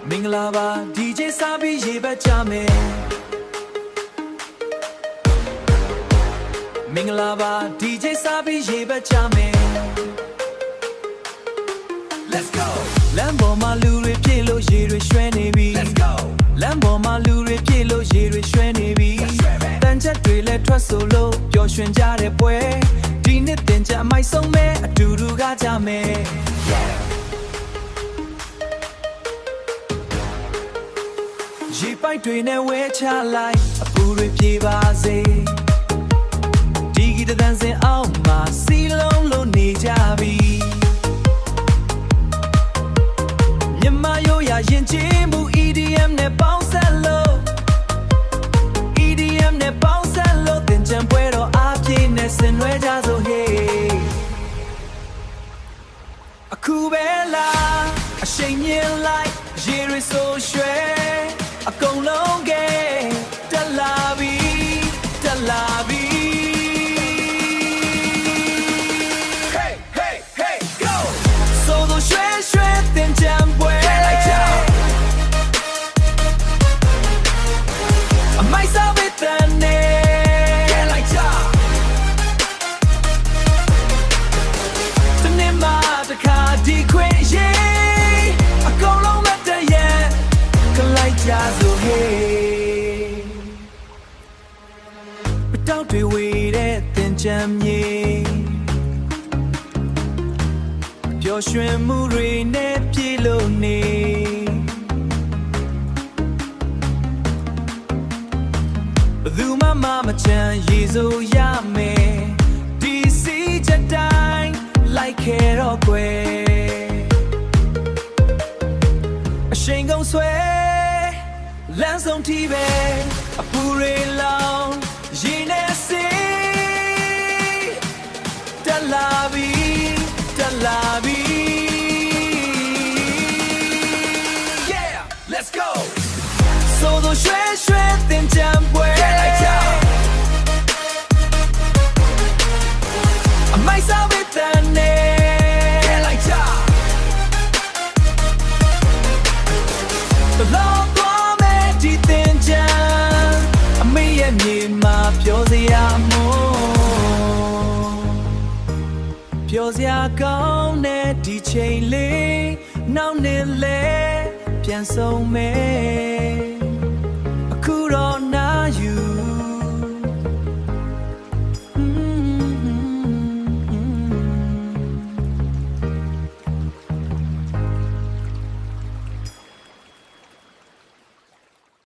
Minglava DJ Sabi Yeba Jame Minglava DJ Sabi Yeba Jame Let's go Lambo Maluri Pilo Yiri Shrenebi Let's go Lambo Maluri Pilo Yiri Shrenebi Tanja Twile Trasolo Yoshun Jare Pue Dinit Denja Mai Songme Aduru Gajame Ye pai tui ne we cha lai a pu ri pye ba se Di gi tan sin aung ma si long lo ne ja bi Myama yo ya yin chin mu EDM နဲ့ပေါင်းဆက်လို့ EDM နဲ့ပေါင်းဆက်လို့သင်ချင်ပွဲတော့အားပြည့်နဲ့ဆင်နွှဲကြစို့ hey အခုပဲလားအရှိန်မြင်လိုက်ရေရဆိုရွှဲအကုန်လုံးကတက်လာပြီတက်လာပြီ Hey hey hey go ဆိုတော့ရွှဲရွှဲသင်ချင်ပွဲလိုက်ကြအမိုက်စားပဲတန်နေလိုက်ကြတနေ့မှတစ်ခါဒီခွင့်ရေးအကုန်လုံးမတည့်ရဲ့ကလိုက်ကြစို့ hey မတောက်တွေဝေတဲ့သင်ချမ်းမြေပျော်ရွှင်မှုတွေနဲ့ပြည့်လို့နေဘယ်သူမှမချမ်းရေစိုးရမယ်ဒီစီချက်တိုင်းလိုက်ခဲ့တော့ကွယ်အရှိန်ကုန်ဆွဲလမ်းဆုံးထိပဲအပူရေလောင်ရေနဲ့စီတက်လာပြီတက်လာပြီ Yeah let's go ဆိုတော့ရွှဲရွှဲသင်ချမ်းပွဲလိုက်ကြအမိုက်စားပဲတန်နေလိုက်ကြလောသွားမဲ့ဒီသင်ချမ်းအမေရဲ့မြေမှာပြောစရာမို့ပြောစရာကောင်းတဲ့ဒီချိန်လေးနောက်နေလဲပြန်ဆုံးမယ်